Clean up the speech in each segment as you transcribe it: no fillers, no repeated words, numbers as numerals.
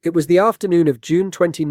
It was the afternoon of June 29,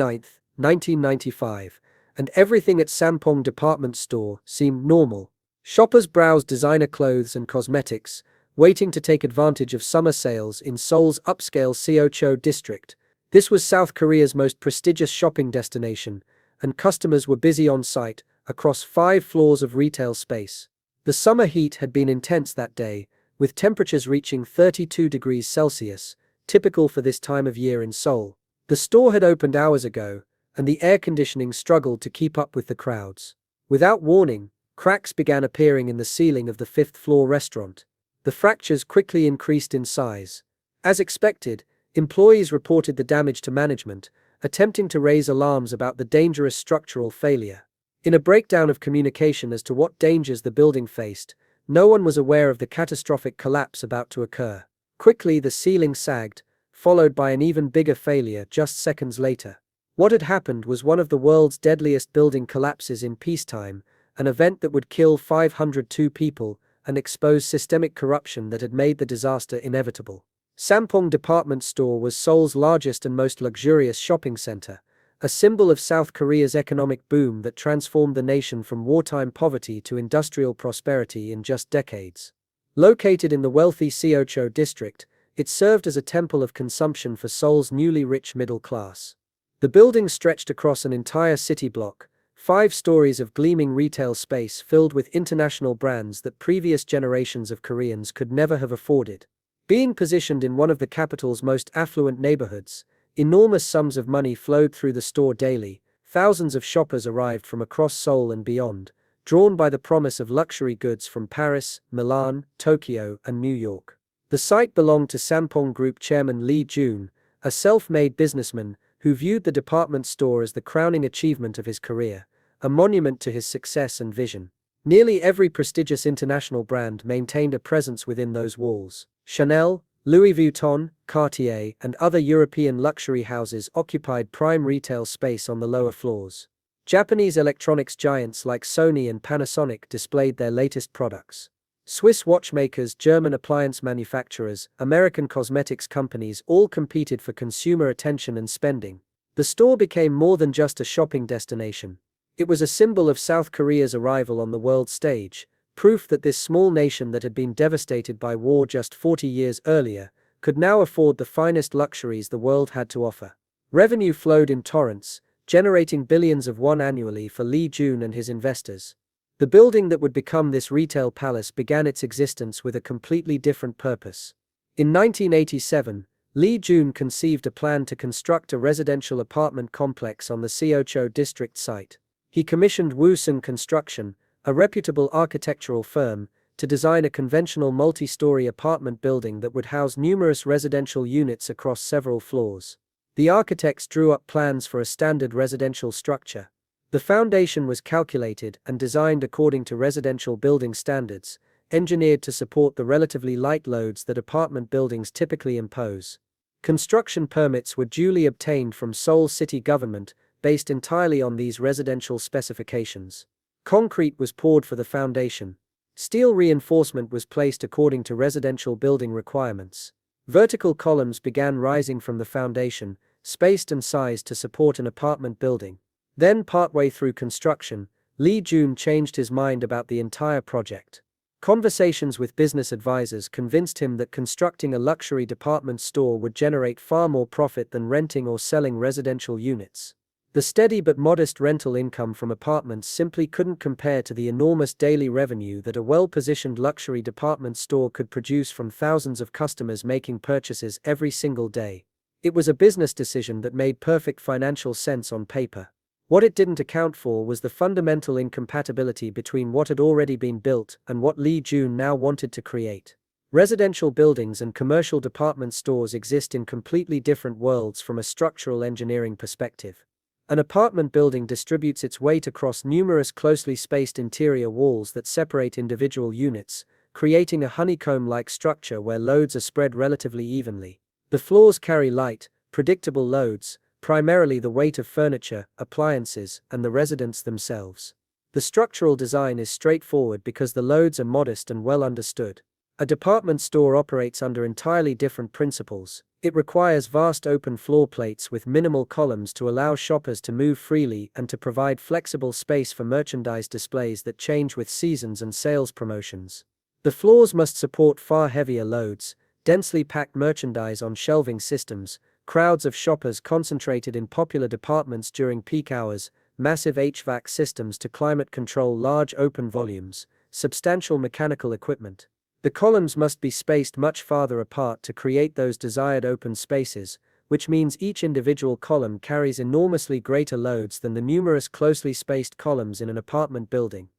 1995, and everything at Sampong department store seemed normal. Shoppers browsed designer clothes and cosmetics, waiting to take advantage of summer sales in Seoul's upscale Seoul district. This was South Korea's most prestigious shopping destination, and customers were busy on site, across 5 floors of retail space. The summer heat had been intense that day, with temperatures reaching 32 degrees Celsius, typical for this time of year in Seoul. The store had opened hours ago, and the air conditioning struggled to keep up with the crowds. Without warning, cracks began appearing in the ceiling of the 5th-floor restaurant. The fractures quickly increased in size. As expected, employees reported the damage to management, attempting to raise alarms about the dangerous structural failure. In a breakdown of communication as to what dangers the building faced, no one was aware of the catastrophic collapse about to occur. Quickly, the ceiling sagged, followed by an even bigger failure just seconds later. What had happened was one of the world's deadliest building collapses in peacetime, an event that would kill 502 people and expose systemic corruption that had made the disaster inevitable. Sampong department store was Seoul's largest and most luxurious shopping center, a symbol of South Korea's economic boom that transformed the nation from wartime poverty to industrial prosperity in just decades. Located in the wealthy Seoul district, it served as a temple of consumption for Seoul's newly rich middle class. The building stretched across an entire city block, 5 stories of gleaming retail space filled with international brands that previous generations of Koreans could never have afforded. Being positioned in one of the capital's most affluent neighborhoods, enormous sums of money flowed through the store daily. Thousands of shoppers arrived from across Seoul and beyond, drawn by the promise of luxury goods from Paris, Milan, Tokyo, and New York. The site belonged to Sampong Group chairman Joon, a self-made businessman who viewed the department store as the crowning achievement of his career, a monument to his success and vision. Nearly every prestigious international brand maintained a presence within those walls. Chanel, Louis Vuitton, Cartier, and other European luxury houses occupied prime retail space on the lower floors. Japanese electronics giants like Sony and Panasonic displayed their latest products. Swiss watchmakers, German appliance manufacturers, American cosmetics companies all competed for consumer attention and spending. The store became more than just a shopping destination. It was a symbol of South Korea's arrival on the world stage, proof that this small nation that had been devastated by war just 40 years earlier could now afford the finest luxuries the world had to offer. Revenue flowed in torrents, generating billions of won annually for Joon and his investors. The building that would become this retail palace began its existence with a completely different purpose. In 1987, Joon conceived a plan to construct a residential apartment complex on the Seoul district site. He commissioned Woosun Construction, a reputable architectural firm, to design a conventional multi-story apartment building that would house numerous residential units across several floors. The architects drew up plans for a standard residential structure. The foundation was calculated and designed according to residential building standards, engineered to support the relatively light loads that apartment buildings typically impose. Construction permits were duly obtained from Seoul city government, based entirely on these residential specifications. Concrete was poured for the foundation. Steel reinforcement was placed according to residential building requirements. Vertical columns began rising from the foundation, spaced and sized to support an apartment building. Then, partway through construction, Joon changed his mind about the entire project. Conversations with business advisors convinced him that constructing a luxury department store would generate far more profit than renting or selling residential units. The steady but modest rental income from apartments simply couldn't compare to the enormous daily revenue that a well-positioned luxury department store could produce from thousands of customers making purchases every single day. It was a business decision that made perfect financial sense on paper. What it didn't account for was the fundamental incompatibility between what had already been built and what Joon now wanted to create. Residential buildings and commercial department stores exist in completely different worlds from a structural engineering perspective. An apartment building distributes its weight across numerous closely spaced interior walls that separate individual units, creating a honeycomb-like structure where loads are spread relatively evenly. The floors carry light, predictable loads, primarily the weight of furniture, appliances, and the residents themselves. The structural design is straightforward because the loads are modest and well understood. A department store operates under entirely different principles. It requires vast open floor plates with minimal columns to allow shoppers to move freely and to provide flexible space for merchandise displays that change with seasons and sales promotions. The floors must support far heavier loads, densely packed merchandise on shelving systems, crowds of shoppers concentrated in popular departments during peak hours, massive HVAC systems to climate control large open volumes, substantial mechanical equipment. The columns must be spaced much farther apart to create those desired open spaces, which means each individual column carries enormously greater loads than the numerous closely spaced columns in an apartment building.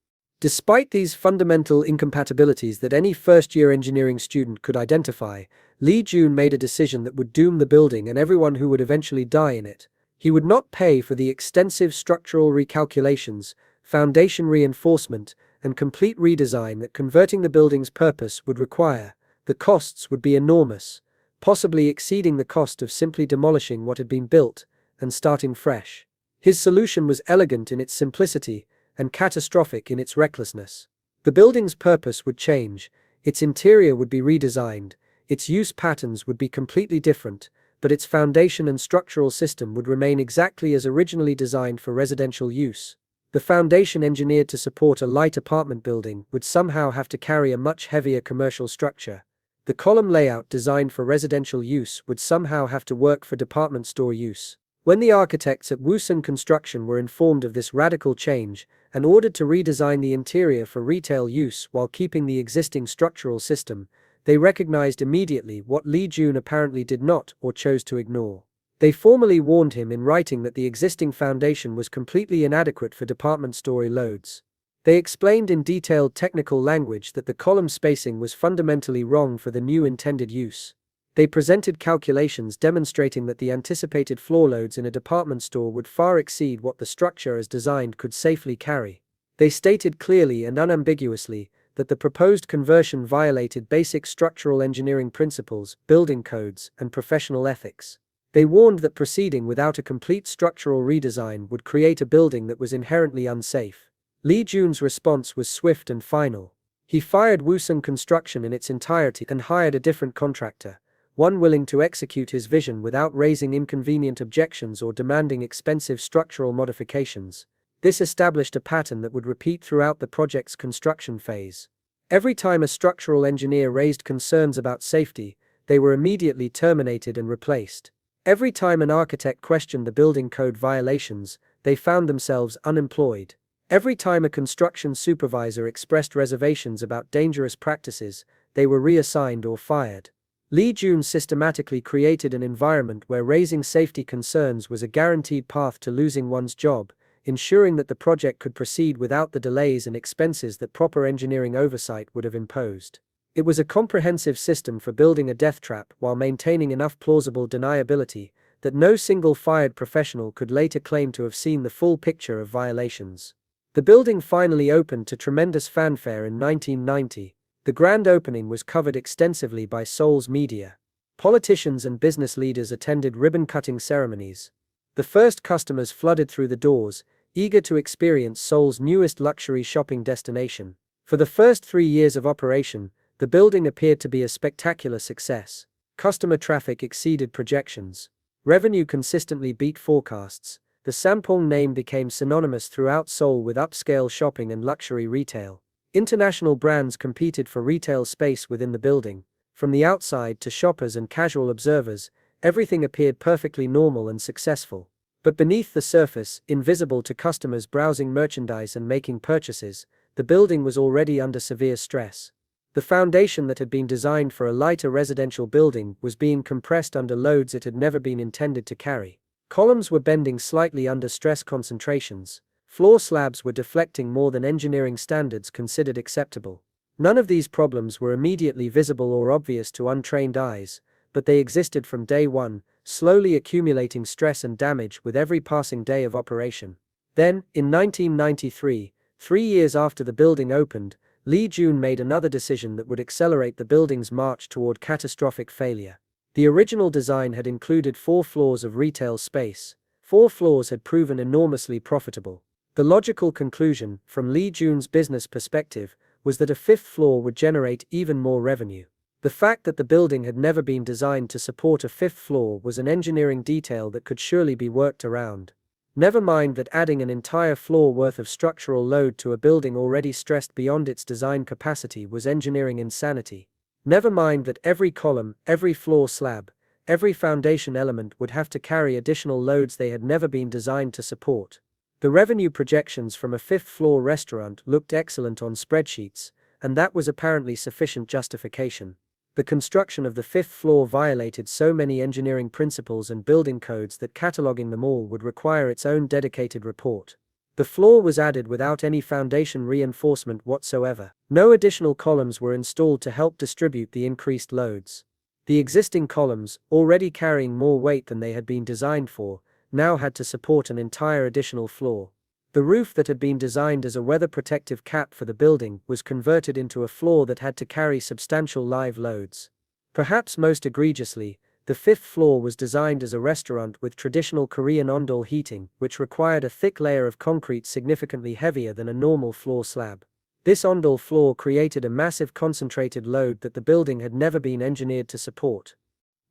Despite these fundamental incompatibilities that any first-year engineering student could identify, Joon made a decision that would doom the building and everyone who would eventually die in it. He would not pay for the extensive structural recalculations, foundation reinforcement, and complete redesign that converting the building's purpose would require. The costs would be enormous, possibly exceeding the cost of simply demolishing what had been built and starting fresh. His solution was elegant in its simplicity and catastrophic in its recklessness. The building's purpose would change, its interior would be redesigned, its use patterns would be completely different, but its foundation and structural system would remain exactly as originally designed for residential use. The foundation engineered to support a light apartment building would somehow have to carry a much heavier commercial structure. The column layout designed for residential use would somehow have to work for department store use. When the architects at Woosun Construction were informed of this radical change and ordered to redesign the interior for retail use while keeping the existing structural system, they recognized immediately what Joon apparently did not or chose to ignore. They formally warned him in writing that the existing foundation was completely inadequate for department store loads. They explained in detailed technical language that the column spacing was fundamentally wrong for the new intended use. They presented calculations demonstrating that the anticipated floor loads in a department store would far exceed what the structure as designed could safely carry. They stated clearly and unambiguously that the proposed conversion violated basic structural engineering principles, building codes, and professional ethics. They warned that proceeding without a complete structural redesign would create a building that was inherently unsafe. Joon's response was swift and final. He fired Woosun Construction in its entirety and hired a different contractor, one willing to execute his vision without raising inconvenient objections or demanding expensive structural modifications. This established a pattern that would repeat throughout the project's construction phase. Every time a structural engineer raised concerns about safety, they were immediately terminated and replaced. Every time an architect questioned the building code violations, they found themselves unemployed. Every time a construction supervisor expressed reservations about dangerous practices, they were reassigned or fired. Joon systematically created an environment where raising safety concerns was a guaranteed path to losing one's job, ensuring that the project could proceed without the delays and expenses that proper engineering oversight would have imposed. It was a comprehensive system for building a death trap while maintaining enough plausible deniability that no single fired professional could later claim to have seen the full picture of violations. The building finally opened to tremendous fanfare in 1990. The grand opening was covered extensively by Seoul's media. Politicians and business leaders attended ribbon-cutting ceremonies. The first customers flooded through the doors, eager to experience Seoul's newest luxury shopping destination. For the first 3 years of operation, the building appeared to be a spectacular success. Customer traffic exceeded projections. Revenue consistently beat forecasts. The Sampong name became synonymous throughout Seoul with upscale shopping and luxury retail. International brands competed for retail space within the building. From the outside to shoppers and casual observers, everything appeared perfectly normal and successful. But beneath the surface, invisible to customers browsing merchandise and making purchases, the building was already under severe stress. The foundation that had been designed for a lighter residential building was being compressed under loads it had never been intended to carry. Columns were bending slightly under stress concentrations. Floor slabs were deflecting more than engineering standards considered acceptable. None of these problems were immediately visible or obvious to untrained eyes, but they existed from day one, slowly accumulating stress and damage with every passing day of operation. Then, in 1993, 3 years after the building opened, Joon made another decision that would accelerate the building's march toward catastrophic failure. The original design had included 4 floors of retail space. 4 floors had proven enormously profitable. The logical conclusion, from Joon's business perspective, was that a 5th floor would generate even more revenue. The fact that the building had never been designed to support a fifth floor was an engineering detail that could surely be worked around. Never mind that adding an entire floor worth of structural load to a building already stressed beyond its design capacity was engineering insanity. Never mind that every column, every floor slab, every foundation element would have to carry additional loads they had never been designed to support. The revenue projections from a fifth-floor restaurant looked excellent on spreadsheets, and that was apparently sufficient justification. The construction of the fifth floor violated so many engineering principles and building codes that cataloging them all would require its own dedicated report. The floor was added without any foundation reinforcement whatsoever. No additional columns were installed to help distribute the increased loads. The existing columns, already carrying more weight than they had been designed for, now had to support an entire additional floor. The roof that had been designed as a weather protective cap for the building was converted into a floor that had to carry substantial live loads. Perhaps most egregiously, the fifth floor was designed as a restaurant with traditional Korean ondol heating, which required a thick layer of concrete significantly heavier than a normal floor slab. This ondol floor created a massive concentrated load that the building had never been engineered to support.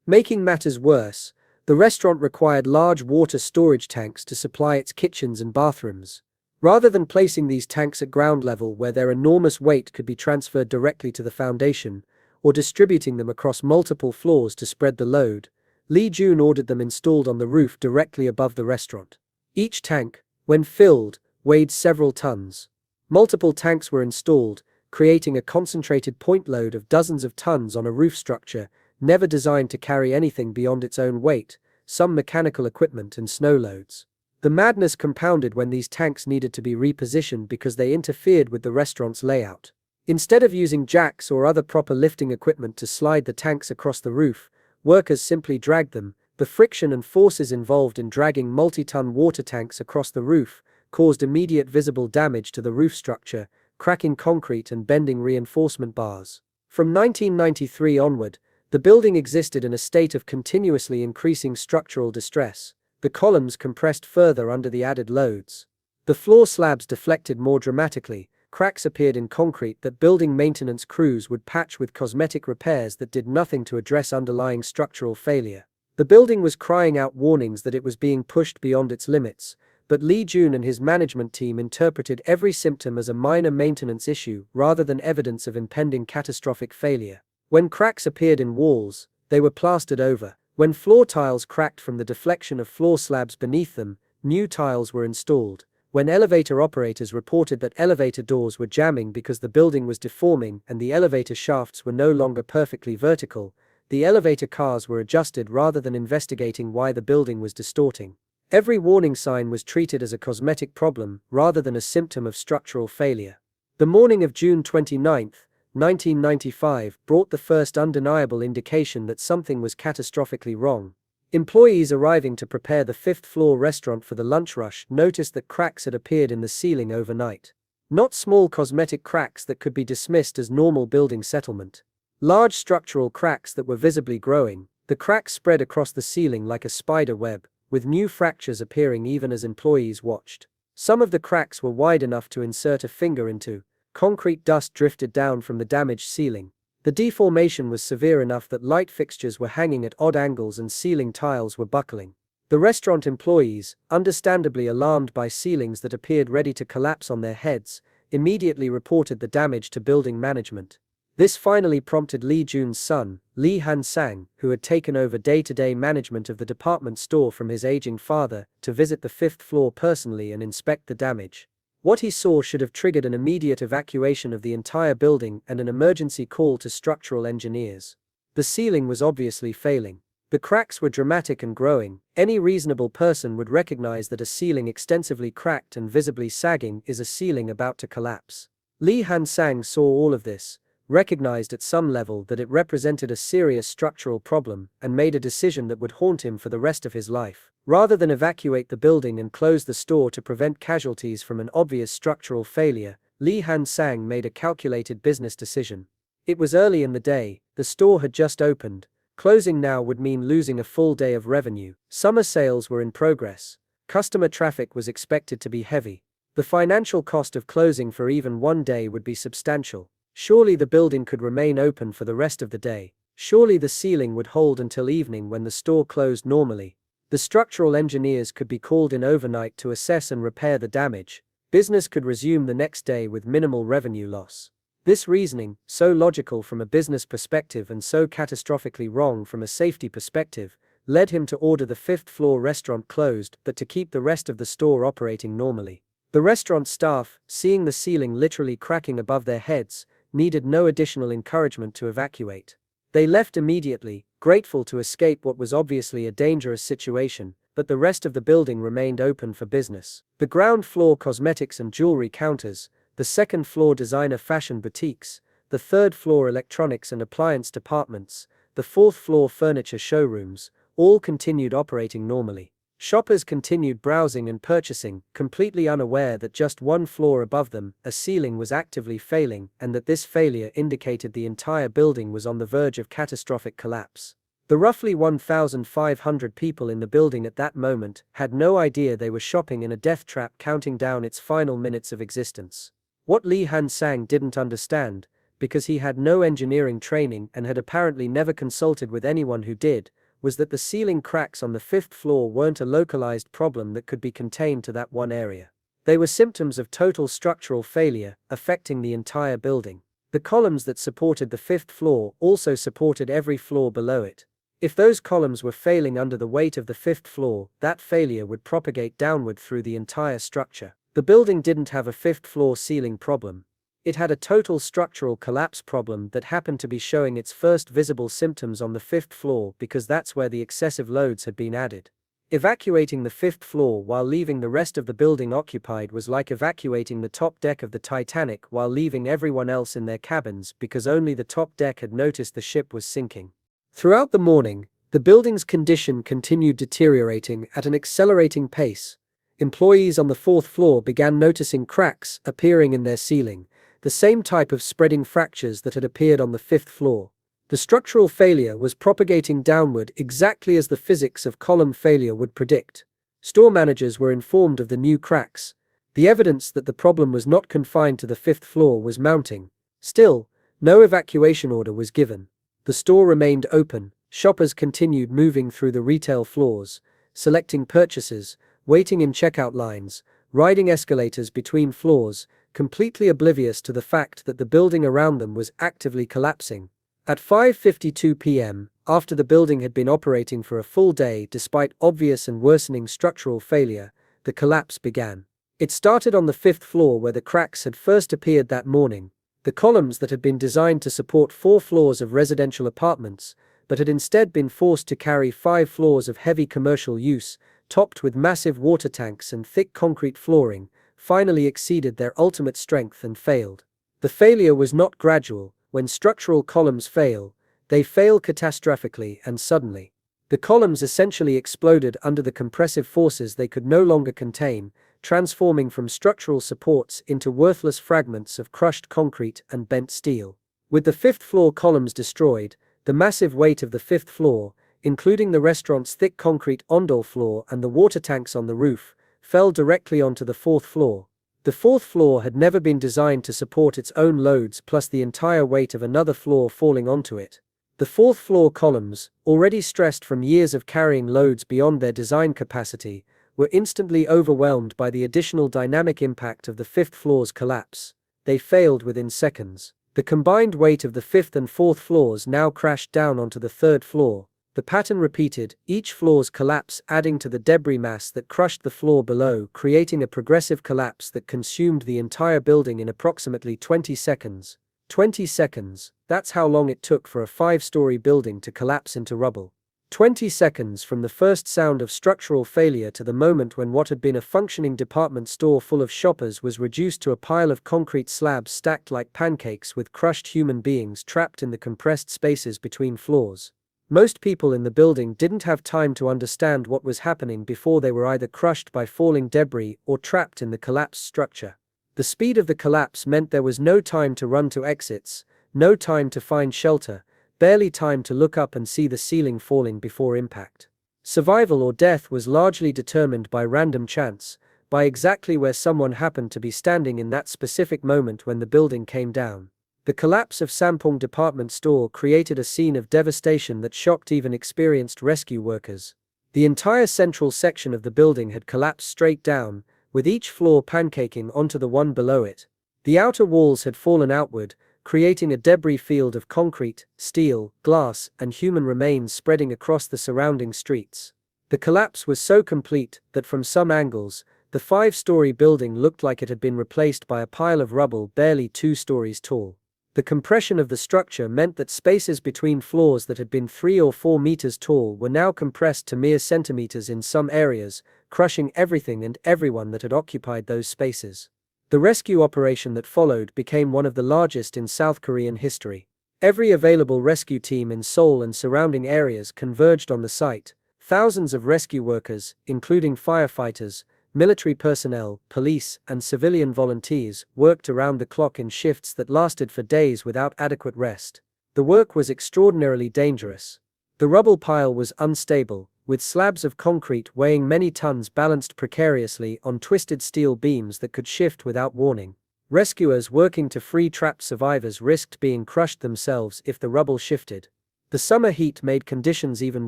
Making matters worse, the restaurant required large water storage tanks to supply its kitchens and bathrooms. Rather than placing these tanks at ground level where their enormous weight could be transferred directly to the foundation, or distributing them across multiple floors to spread the load, Joon ordered them installed on the roof directly above the restaurant. Each tank, when filled, weighed several tons. Multiple tanks were installed, creating a concentrated point load of dozens of tons on a roof structure never designed to carry anything beyond its own weight, some mechanical equipment and snow loads. The madness compounded when these tanks needed to be repositioned because they interfered with the restaurant's layout. Instead of using jacks or other proper lifting equipment to slide the tanks across the roof, workers simply dragged them. The friction and forces involved in dragging multi-ton water tanks across the roof caused immediate visible damage to the roof structure, cracking concrete and bending reinforcement bars. From 1993 onward, the building existed in a state of continuously increasing structural distress. The columns compressed further under the added loads. The floor slabs deflected more dramatically. Cracks appeared in concrete that building maintenance crews would patch with cosmetic repairs that did nothing to address underlying structural failure. The building was crying out warnings that it was being pushed beyond its limits, but Joon and his management team interpreted every symptom as a minor maintenance issue rather than evidence of impending catastrophic failure. When cracks appeared in walls, they were plastered over. When floor tiles cracked from the deflection of floor slabs beneath them, new tiles were installed. When elevator operators reported that elevator doors were jamming because the building was deforming and the elevator shafts were no longer perfectly vertical, the elevator cars were adjusted rather than investigating why the building was distorting. Every warning sign was treated as a cosmetic problem rather than a symptom of structural failure. The morning of June 29, 1995, brought the first undeniable indication that something was catastrophically wrong. Employees arriving to prepare the fifth-floor restaurant for the lunch rush noticed that cracks had appeared in the ceiling overnight. Not small cosmetic cracks that could be dismissed as normal building settlement. Large structural cracks that were visibly growing. The cracks spread across the ceiling like a spider web, with new fractures appearing even as employees watched. Some of the cracks were wide enough to insert a finger into. Concrete dust drifted down from the damaged ceiling. The deformation was severe enough that light fixtures were hanging at odd angles and ceiling tiles were buckling. The restaurant employees, understandably alarmed by ceilings that appeared ready to collapse on their heads, immediately reported the damage to building management. This finally prompted Joon's son, Lee Han-sang, who had taken over day-to-day management of the department store from his aging father, to visit the fifth floor personally and inspect the damage. What he saw should have triggered an immediate evacuation of the entire building and an emergency call to structural engineers. The ceiling was obviously failing. The cracks were dramatic and growing. Any reasonable person would recognize that a ceiling extensively cracked and visibly sagging is a ceiling about to collapse. Lee Han-sang saw all of this, recognized at some level that it represented a serious structural problem, and made a decision that would haunt him for the rest of his life. Rather than evacuate the building and close the store to prevent casualties from an obvious structural failure, Lee Han-sang made a calculated business decision. It was early in the day, the store had just opened. Closing now would mean losing a full day of revenue. Summer sales were in progress. Customer traffic was expected to be heavy. The financial cost of closing for even one day would be substantial. Surely the building could remain open for the rest of the day. Surely the ceiling would hold until evening when the store closed normally. The structural engineers could be called in overnight to assess and repair the damage. Business could resume the next day with minimal revenue loss. This reasoning, so logical from a business perspective and so catastrophically wrong from a safety perspective, led him to order the fifth-floor restaurant closed but to keep the rest of the store operating normally. The restaurant staff, seeing the ceiling literally cracking above their heads, needed no additional encouragement to evacuate. They left immediately, grateful to escape what was obviously a dangerous situation, but the rest of the building remained open for business. The ground floor cosmetics and jewelry counters, the second floor designer fashion boutiques, the third floor electronics and appliance departments, the fourth floor furniture showrooms, all continued operating normally. Shoppers continued browsing and purchasing, completely unaware that just one floor above them, a ceiling was actively failing and that this failure indicated the entire building was on the verge of catastrophic collapse. The roughly 1,500 people in the building at that moment had no idea they were shopping in a death trap counting down its final minutes of existence. What Lee Han-sang didn't understand, because he had no engineering training and had apparently never consulted with anyone who did, was that the ceiling cracks on the fifth floor weren't a localized problem that could be contained to that one area. They were symptoms of total structural failure, affecting the entire building. The columns that supported the fifth floor also supported every floor below it. If those columns were failing under the weight of the fifth floor, that failure would propagate downward through the entire structure. The building didn't have a fifth floor ceiling problem. It had a total structural collapse problem that happened to be showing its first visible symptoms on the fifth floor because that's where the excessive loads had been added. Evacuating the fifth floor while leaving the rest of the building occupied was like evacuating the top deck of the Titanic while leaving everyone else in their cabins because only the top deck had noticed the ship was sinking. Throughout the morning, the building's condition continued deteriorating at an accelerating pace. Employees on the fourth floor began noticing cracks appearing in their ceiling, the same type of spreading fractures that had appeared on the fifth floor. The structural failure was propagating downward exactly as the physics of column failure would predict. Store managers were informed of the new cracks. The evidence that the problem was not confined to the fifth floor was mounting. Still, no evacuation order was given. The store remained open. Shoppers continued moving through the retail floors, selecting purchases, waiting in checkout lines, riding escalators between floors, completely oblivious to the fact that the building around them was actively collapsing. At 5:52 p.m., after the building had been operating for a full day despite obvious and worsening structural failure, the collapse began. It started on the fifth floor where the cracks had first appeared that morning. The columns that had been designed to support 4 floors of residential apartments, but had instead been forced to carry 5 floors of heavy commercial use, topped with massive water tanks and thick concrete flooring, finally exceeded their ultimate strength and failed. The failure was not gradual. When structural columns fail, they fail catastrophically and suddenly. The columns essentially exploded under the compressive forces they could no longer contain, transforming from structural supports into worthless fragments of crushed concrete and bent steel. With the fifth floor columns destroyed, the massive weight of the fifth floor, including the restaurant's thick concrete ondol floor and the water tanks on the roof, fell directly onto the fourth floor. The fourth floor had never been designed to support its own loads plus the entire weight of another floor falling onto it. The fourth floor columns, already stressed from years of carrying loads beyond their design capacity, were instantly overwhelmed by the additional dynamic impact of the fifth floor's collapse. They failed within seconds. The combined weight of the fifth and fourth floors now crashed down onto the third floor. The pattern repeated, each floor's collapse adding to the debris mass that crushed the floor below, creating a progressive collapse that consumed the entire building in approximately 20 seconds. 20 seconds, that's how long it took for a 5-story building to collapse into rubble. 20 seconds from the first sound of structural failure to the moment when what had been a functioning department store full of shoppers was reduced to a pile of concrete slabs stacked like pancakes with crushed human beings trapped in the compressed spaces between floors. Most people in the building didn't have time to understand what was happening before they were either crushed by falling debris or trapped in the collapsed structure. The speed of the collapse meant there was no time to run to exits, no time to find shelter, barely time to look up and see the ceiling falling before impact. Survival or death was largely determined by random chance, by exactly where someone happened to be standing in that specific moment when the building came down. The collapse of Sampong department store created a scene of devastation that shocked even experienced rescue workers. The entire central section of the building had collapsed straight down, with each floor pancaking onto the one below it. The outer walls had fallen outward, creating a debris field of concrete, steel, glass, and human remains spreading across the surrounding streets. The collapse was so complete that from some angles, the 5-story building looked like it had been replaced by a pile of rubble barely 2 stories tall. The compression of the structure meant that spaces between floors that had been 3 or 4 meters tall were now compressed to mere centimeters in some areas, crushing everything and everyone that had occupied those spaces. The rescue operation that followed became one of the largest in South Korean history. Every available rescue team in Seoul and surrounding areas converged on the site. Thousands of rescue workers, including firefighters, military personnel, police, and civilian volunteers, worked around the clock in shifts that lasted for days without adequate rest. The work was extraordinarily dangerous. The rubble pile was unstable, with slabs of concrete weighing many tons balanced precariously on twisted steel beams that could shift without warning. Rescuers working to free trapped survivors risked being crushed themselves if the rubble shifted. The summer heat made conditions even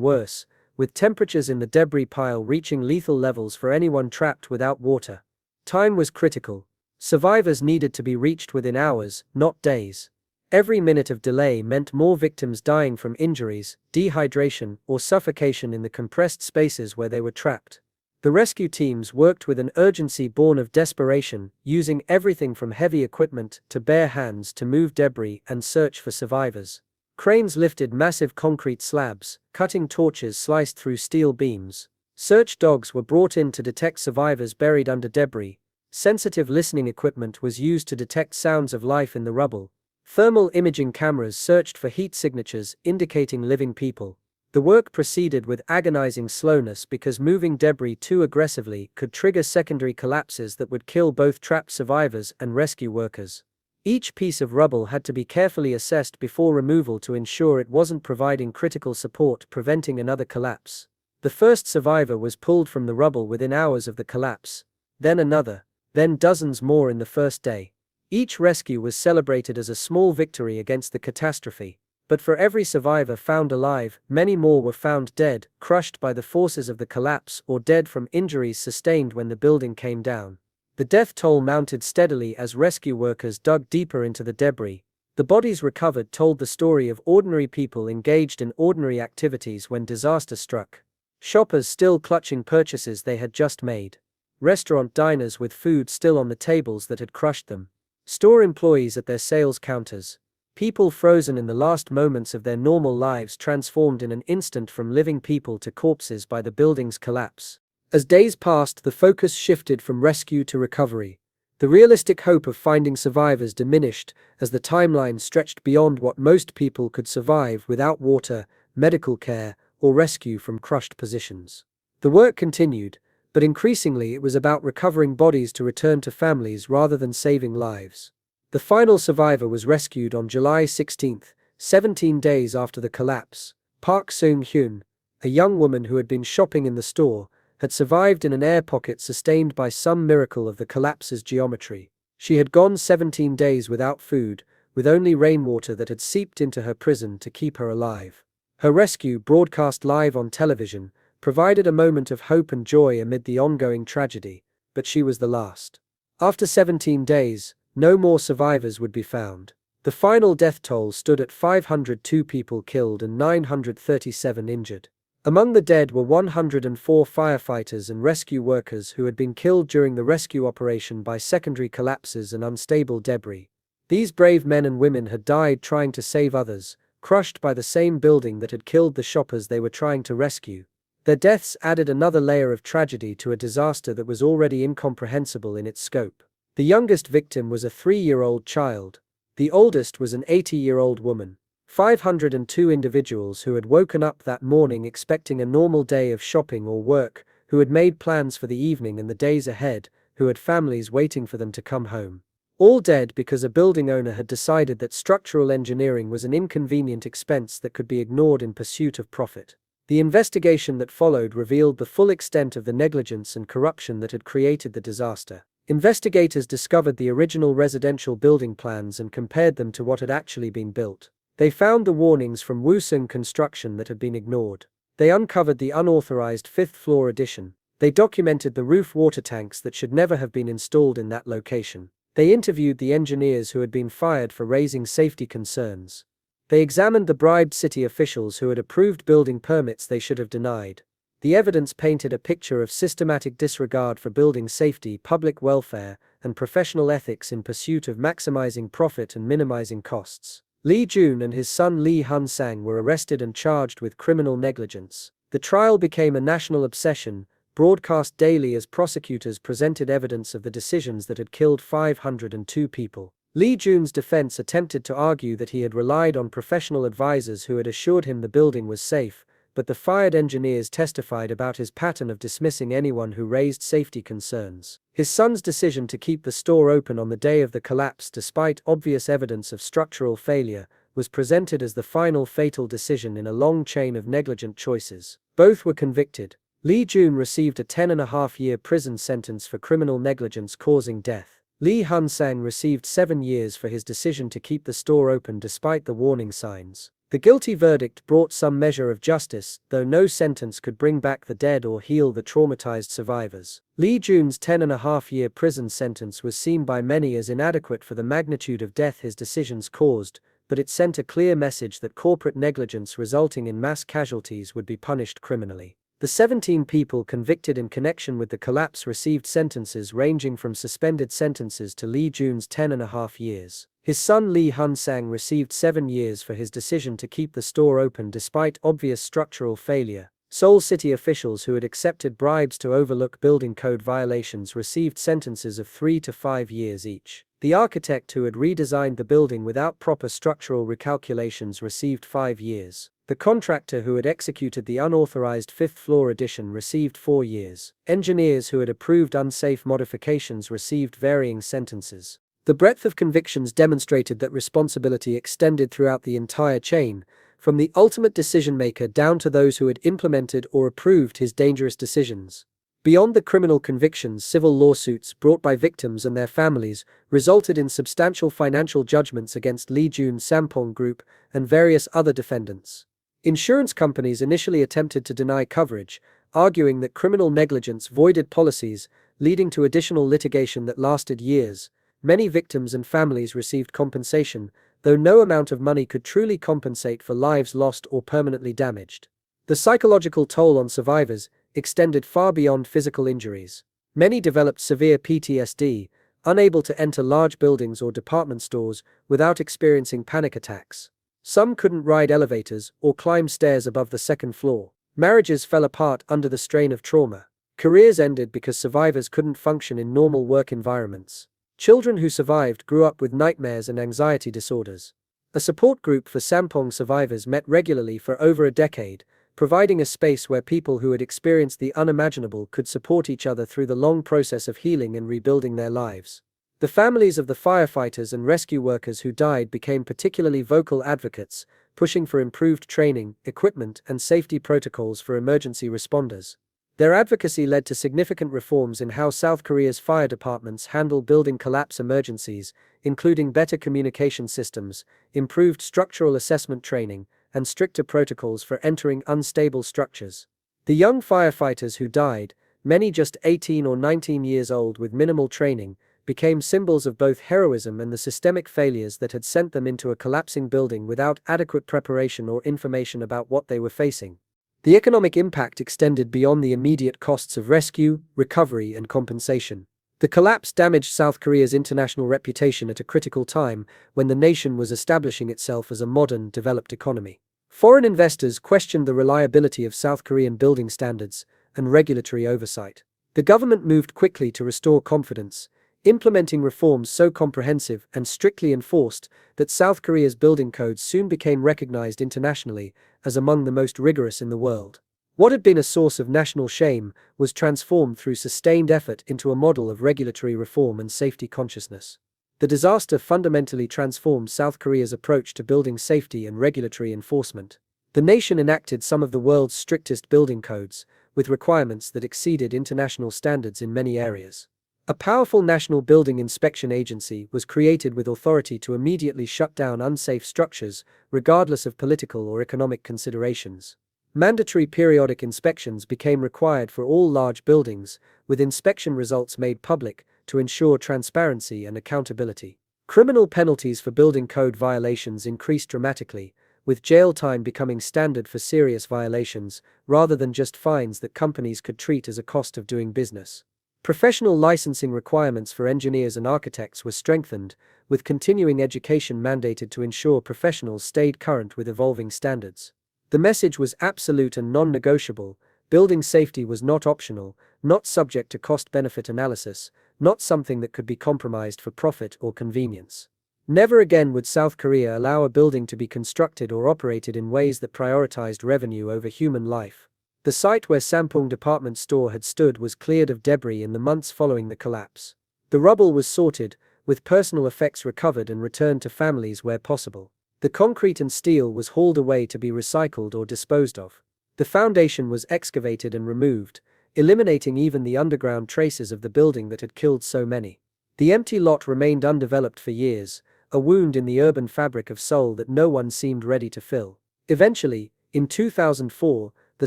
worse, with temperatures in the debris pile reaching lethal levels for anyone trapped without water. Time was critical. Survivors needed to be reached within hours, not days. Every minute of delay meant more victims dying from injuries, dehydration, or suffocation in the compressed spaces where they were trapped. The rescue teams worked with an urgency born of desperation, using everything from heavy equipment to bare hands to move debris and search for survivors. Cranes lifted massive concrete slabs, cutting torches sliced through steel beams. Search dogs were brought in to detect survivors buried under debris. Sensitive listening equipment was used to detect sounds of life in the rubble. Thermal imaging cameras searched for heat signatures indicating living people. The work proceeded with agonizing slowness because moving debris too aggressively could trigger secondary collapses that would kill both trapped survivors and rescue workers. Each piece of rubble had to be carefully assessed before removal to ensure it wasn't providing critical support, preventing another collapse. The first survivor was pulled from the rubble within hours of the collapse. Then another. Then dozens more in the first day. Each rescue was celebrated as a small victory against the catastrophe. But for every survivor found alive, many more were found dead, crushed by the forces of the collapse or dead from injuries sustained when the building came down. The death toll mounted steadily as rescue workers dug deeper into the debris. The bodies recovered told the story of ordinary people engaged in ordinary activities when disaster struck. Shoppers still clutching purchases they had just made. Restaurant diners with food still on the tables that had crushed them. Store employees at their sales counters. People frozen in the last moments of their normal lives, transformed in an instant from living people to corpses by the building's collapse. As days passed, the focus shifted from rescue to recovery. The realistic hope of finding survivors diminished as the timeline stretched beyond what most people could survive without water, medical care, or rescue from crushed positions. The work continued, but increasingly it was about recovering bodies to return to families rather than saving lives. The final survivor was rescued on July 16, 17 days after the collapse. Park Seung-hyun, a young woman who had been shopping in the store, had survived in an air pocket sustained by some miracle of the collapse's geometry. She had gone 17 days without food, with only rainwater that had seeped into her prison to keep her alive. Her rescue, broadcast live on television, provided a moment of hope and joy amid the ongoing tragedy, but she was the last. After 17 days, no more survivors would be found. The final death toll stood at 502 people killed and 937 injured. Among the dead were 104 firefighters and rescue workers who had been killed during the rescue operation by secondary collapses and unstable debris. These brave men and women had died trying to save others, crushed by the same building that had killed the shoppers they were trying to rescue. Their deaths added another layer of tragedy to a disaster that was already incomprehensible in its scope. The youngest victim was a 3-year-old child. The oldest was an 80-year-old woman. 502 individuals who had woken up that morning expecting a normal day of shopping or work, who had made plans for the evening and the days ahead, who had families waiting for them to come home. All dead because a building owner had decided that structural engineering was an inconvenient expense that could be ignored in pursuit of profit. The investigation that followed revealed the full extent of the negligence and corruption that had created the disaster. Investigators discovered the original residential building plans and compared them to what had actually been built. They found the warnings from Woosung Construction that had been ignored. They uncovered the unauthorized fifth-floor addition. They documented the roof water tanks that should never have been installed in that location. They interviewed the engineers who had been fired for raising safety concerns. They examined the bribed city officials who had approved building permits they should have denied. The evidence painted a picture of systematic disregard for building safety, public welfare, and professional ethics in pursuit of maximizing profit and minimizing costs. Lee Joon and his son Lee Hun-sang were arrested and charged with criminal negligence. The trial became a national obsession, broadcast daily as prosecutors presented evidence of the decisions that had killed 502 people. Lee Joon's defense attempted to argue that he had relied on professional advisors who had assured him the building was safe, but the fired engineers testified about his pattern of dismissing anyone who raised safety concerns. His son's decision to keep the store open on the day of the collapse despite obvious evidence of structural failure was presented as the final fatal decision in a long chain of negligent choices. Both were convicted. Lee Joon received a 10.5-year prison sentence for criminal negligence causing death. Lee Hun-sang received 7 years for his decision to keep the store open despite the warning signs. The guilty verdict brought some measure of justice, though no sentence could bring back the dead or heal the traumatized survivors. Lee Joon's 10.5-year prison sentence was seen by many as inadequate for the magnitude of death his decisions caused, but it sent a clear message that corporate negligence resulting in mass casualties would be punished criminally. The 17 people convicted in connection with the collapse received sentences ranging from suspended sentences to Lee Joon's 10.5 years. His son Lee Hun-sang received 7 years for his decision to keep the store open despite obvious structural failure. Seoul city officials who had accepted bribes to overlook building code violations received sentences of 3 to 5 years each. The architect who had redesigned the building without proper structural recalculations received 5 years. The contractor who had executed the unauthorized fifth-floor addition received 4 years. Engineers who had approved unsafe modifications received varying sentences. The breadth of convictions demonstrated that responsibility extended throughout the entire chain, from the ultimate decision-maker down to those who had implemented or approved his dangerous decisions. Beyond the criminal convictions, civil lawsuits brought by victims and their families resulted in substantial financial judgments against Lee Joon Sampong Group and various other defendants. Insurance companies initially attempted to deny coverage, arguing that criminal negligence voided policies, leading to additional litigation that lasted years. Many victims and families received compensation, though no amount of money could truly compensate for lives lost or permanently damaged. The psychological toll on survivors extended far beyond physical injuries. Many developed severe PTSD, unable to enter large buildings or department stores without experiencing panic attacks. Some couldn't ride elevators or climb stairs above the second floor. Marriages fell apart under the strain of trauma. Careers ended because survivors couldn't function in normal work environments. Children who survived grew up with nightmares and anxiety disorders. A support group for Sampong survivors met regularly for over a decade, providing a space where people who had experienced the unimaginable could support each other through the long process of healing and rebuilding their lives. The families of the firefighters and rescue workers who died became particularly vocal advocates, pushing for improved training, equipment, and safety protocols for emergency responders. Their advocacy led to significant reforms in how South Korea's fire departments handle building collapse emergencies, including better communication systems, improved structural assessment training, and stricter protocols for entering unstable structures. The young firefighters who died, many just 18 or 19 years old with minimal training, became symbols of both heroism and the systemic failures that had sent them into a collapsing building without adequate preparation or information about what they were facing. The economic impact extended beyond the immediate costs of rescue, recovery, and compensation. The collapse damaged South Korea's international reputation at a critical time when the nation was establishing itself as a modern, developed economy. Foreign investors questioned the reliability of South Korean building standards and regulatory oversight. The government moved quickly to restore confidence, implementing reforms so comprehensive and strictly enforced that South Korea's building codes soon became recognized internationally as among the most rigorous in the world. What had been a source of national shame was transformed through sustained effort into a model of regulatory reform and safety consciousness. The disaster fundamentally transformed South Korea's approach to building safety and regulatory enforcement. The nation enacted some of the world's strictest building codes, with requirements that exceeded international standards in many areas. A powerful national building inspection agency was created with authority to immediately shut down unsafe structures, regardless of political or economic considerations. Mandatory periodic inspections became required for all large buildings, with inspection results made public to ensure transparency and accountability. Criminal penalties for building code violations increased dramatically, with jail time becoming standard for serious violations, rather than just fines that companies could treat as a cost of doing business. Professional licensing requirements for engineers and architects were strengthened, with continuing education mandated to ensure professionals stayed current with evolving standards. The message was absolute and non-negotiable: building safety was not optional, not subject to cost-benefit analysis, not something that could be compromised for profit or convenience. Never again would South Korea allow a building to be constructed or operated in ways that prioritized revenue over human life. The site where Sampung department store had stood was cleared of debris in the months following the collapse. The rubble was sorted, with personal effects recovered and returned to families where possible. The concrete and steel was hauled away to be recycled or disposed of. The foundation was excavated and removed, eliminating even the underground traces of the building that had killed so many. The empty lot remained undeveloped for years, a wound in the urban fabric of Seoul that no one seemed ready to fill. Eventually, in 2004, the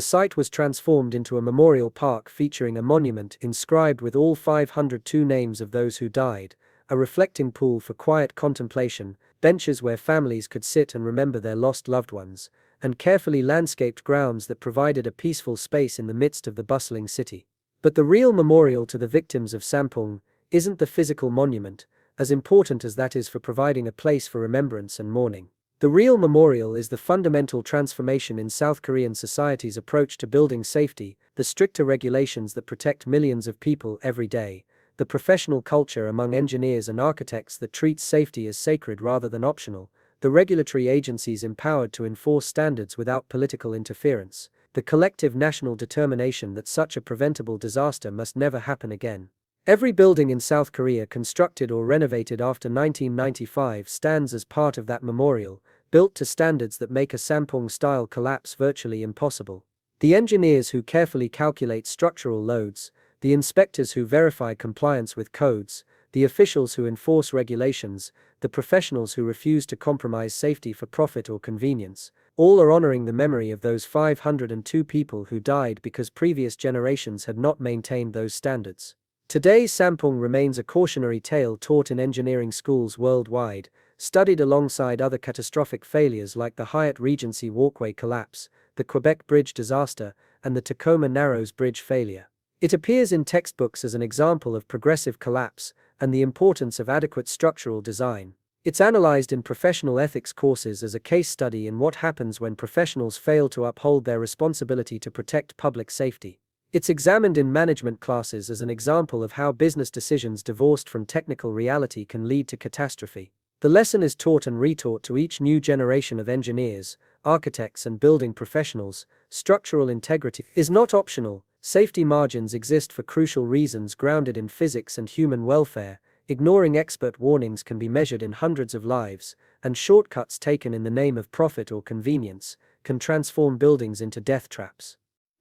site was transformed into a memorial park featuring a monument inscribed with all 502 names of those who died, a reflecting pool for quiet contemplation, benches where families could sit and remember their lost loved ones, and carefully landscaped grounds that provided a peaceful space in the midst of the bustling city. But the real memorial to the victims of Sampung isn't the physical monument, as important as that is for providing a place for remembrance and mourning. The real memorial is the fundamental transformation in South Korean society's approach to building safety, the stricter regulations that protect millions of people every day, the professional culture among engineers and architects that treats safety as sacred rather than optional, the regulatory agencies empowered to enforce standards without political interference, the collective national determination that such a preventable disaster must never happen again. Every building in South Korea constructed or renovated after 1995 stands as part of that memorial, built to standards that make a Sampung-style collapse virtually impossible. The engineers who carefully calculate structural loads, the inspectors who verify compliance with codes, the officials who enforce regulations, the professionals who refuse to compromise safety for profit or convenience, all are honoring the memory of those 502 people who died because previous generations had not maintained those standards. Today, Sampung remains a cautionary tale taught in engineering schools worldwide, studied alongside other catastrophic failures like the Hyatt Regency walkway collapse, the Quebec Bridge disaster, and the Tacoma Narrows Bridge failure. It appears in textbooks as an example of progressive collapse and the importance of adequate structural design. It's analyzed in professional ethics courses as a case study in what happens when professionals fail to uphold their responsibility to protect public safety. It's examined in management classes as an example of how business decisions divorced from technical reality can lead to catastrophe. The lesson is taught and retaught to each new generation of engineers, architects, and building professionals. Structural integrity is not optional. Safety margins exist for crucial reasons grounded in physics and human welfare. Ignoring expert warnings can be measured in hundreds of lives, and shortcuts taken in the name of profit or convenience can transform buildings into death traps.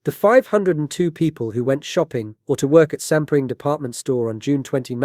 The 502 people who went shopping or to work at Sampung department store on June 29,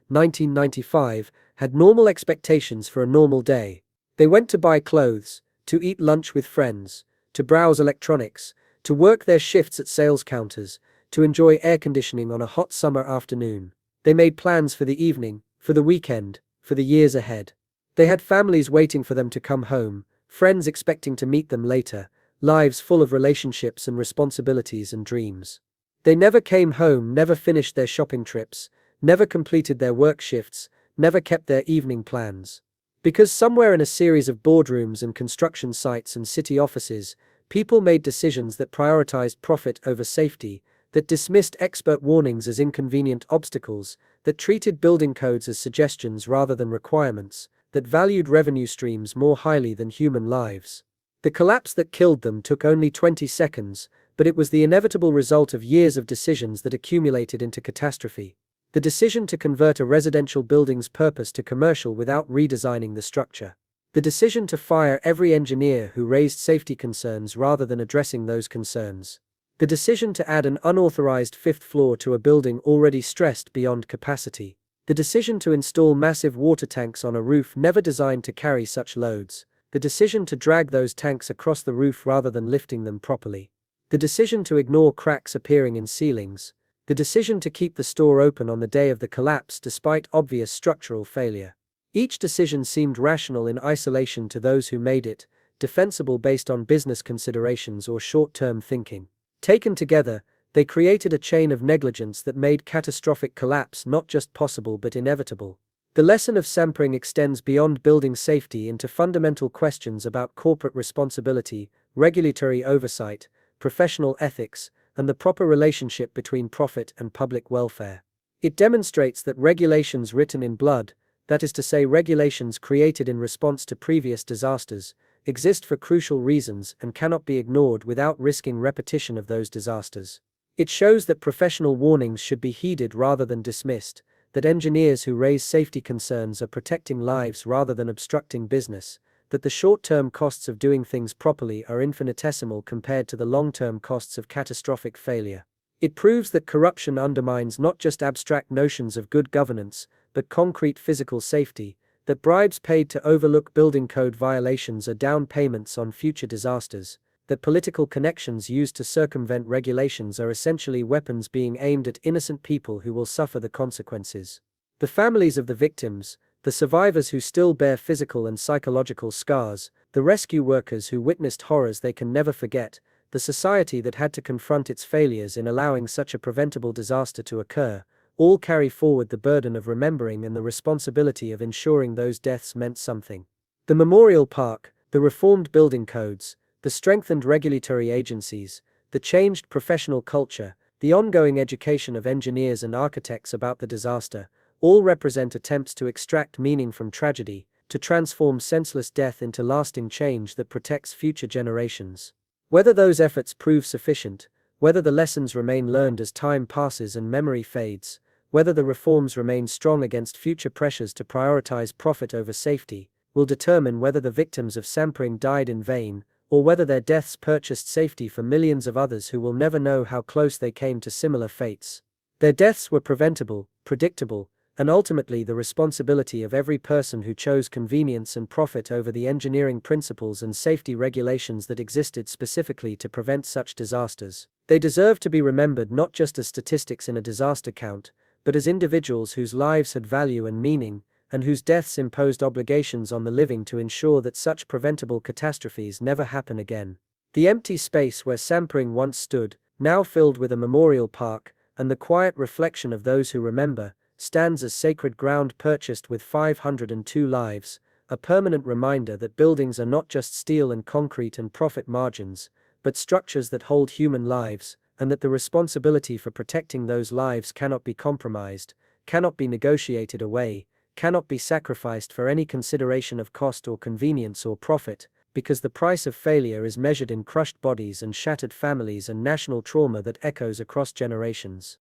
1995, had normal expectations for a normal day. They went to buy clothes, to eat lunch with friends, to browse electronics, to work their shifts at sales counters, to enjoy air conditioning on a hot summer afternoon. They made plans for the evening, for the weekend, for the years ahead. They had families waiting for them to come home, friends expecting to meet them later, lives full of relationships and responsibilities and dreams. They never came home, never finished their shopping trips, never completed their work shifts, never kept their evening plans. Because somewhere in a series of boardrooms and construction sites and city offices, people made decisions that prioritized profit over safety, that dismissed expert warnings as inconvenient obstacles, that treated building codes as suggestions rather than requirements, that valued revenue streams more highly than human lives. The collapse that killed them took only 20 seconds, but it was the inevitable result of years of decisions that accumulated into catastrophe. The decision to convert a residential building's purpose to commercial without redesigning the structure. The decision to fire every engineer who raised safety concerns rather than addressing those concerns. The decision to add an unauthorized fifth floor to a building already stressed beyond capacity. The decision to install massive water tanks on a roof never designed to carry such loads. The decision to drag those tanks across the roof rather than lifting them properly. The decision to ignore cracks appearing in ceilings. The decision to keep the store open on the day of the collapse despite obvious structural failure. Each decision seemed rational in isolation to those who made it, defensible based on business considerations or short-term thinking. Taken together, they created a chain of negligence that made catastrophic collapse not just possible but inevitable. The lesson of Sampring extends beyond building safety into fundamental questions about corporate responsibility, regulatory oversight, professional ethics, and the proper relationship between profit and public welfare. It demonstrates that regulations written in blood, that is to say regulations created in response to previous disasters, exist for crucial reasons and cannot be ignored without risking repetition of those disasters. It shows that professional warnings should be heeded rather than dismissed, that engineers who raise safety concerns are protecting lives rather than obstructing business, that the short-term costs of doing things properly are infinitesimal compared to the long-term costs of catastrophic failure. It proves that corruption undermines not just abstract notions of good governance, but concrete physical safety, that bribes paid to overlook building code violations are down payments on future disasters, that political connections used to circumvent regulations are essentially weapons being aimed at innocent people who will suffer the consequences. The families of the victims, the survivors who still bear physical and psychological scars, the rescue workers who witnessed horrors they can never forget, the society that had to confront its failures in allowing such a preventable disaster to occur, all carry forward the burden of remembering and the responsibility of ensuring those deaths meant something. The memorial park, the reformed building codes, the strengthened regulatory agencies, the changed professional culture, the ongoing education of engineers and architects about the disaster, all represent attempts to extract meaning from tragedy, to transform senseless death into lasting change that protects future generations. Whether those efforts prove sufficient, whether the lessons remain learned as time passes and memory fades, whether the reforms remain strong against future pressures to prioritize profit over safety, will determine whether the victims of Sampring died in vain, or whether their deaths purchased safety for millions of others who will never know how close they came to similar fates. Their deaths were preventable, predictable, and ultimately the responsibility of every person who chose convenience and profit over the engineering principles and safety regulations that existed specifically to prevent such disasters. They deserve to be remembered not just as statistics in a disaster count, but as individuals whose lives had value and meaning, and whose deaths imposed obligations on the living to ensure that such preventable catastrophes never happen again. The empty space where Sampring once stood, now filled with a memorial park, and the quiet reflection of those who remember, stands as sacred ground purchased with 502 lives, a permanent reminder that buildings are not just steel and concrete and profit margins, but structures that hold human lives, and that the responsibility for protecting those lives cannot be compromised, cannot be negotiated away, cannot be sacrificed for any consideration of cost or convenience or profit, because the price of failure is measured in crushed bodies and shattered families and national trauma that echoes across generations.